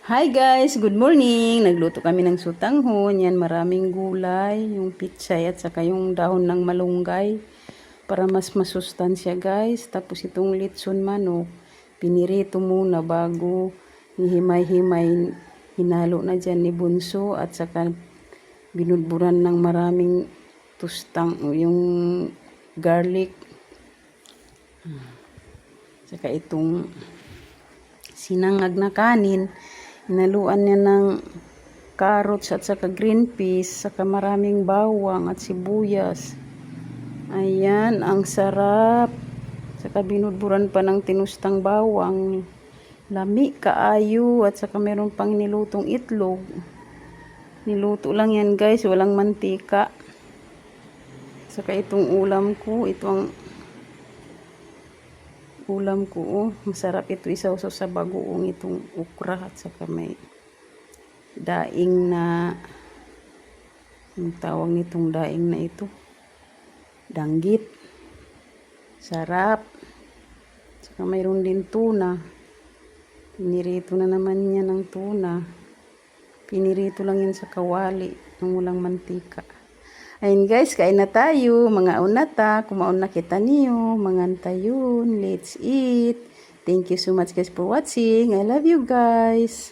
Hi guys, good morning. Nagluto kami ng sutanghon. Yan, maraming gulay, yung pitsay at saka yung dahon ng malunggay para mas masustansya guys. Tapos itong litson manok, pinirito muna bago hihimay-himay. Hinalo na dyan ni Bunso at saka binudburan ng maraming tustang yung garlic. Saka itong sinangag na kanin. Hinaluan niya ng carrots at saka green peas, saka maraming bawang at sibuyas. Ayan, ang sarap. Saka binudburan pa ng tinustang bawang. Lami kaayo at saka meron pang nilutong itlog. Niluto lang yan guys, walang mantika. Saka itong ulam ko, ito ang ulam ko. Oh, masarap ito isawsaw sa bagoong itong ukra at saka may daing na, yung tawag nitong daing na ito, danggit. Sarap. Saka mayroon din tuna. Pinirito na naman niya ng tuna. Pinirito lang yan sa kawali ng walang mantika. Ayun guys, kain na tayo. Mga unata, kumaon na kita niyo. Mga tayon, let's eat. Thank you so much guys for watching. I love you guys.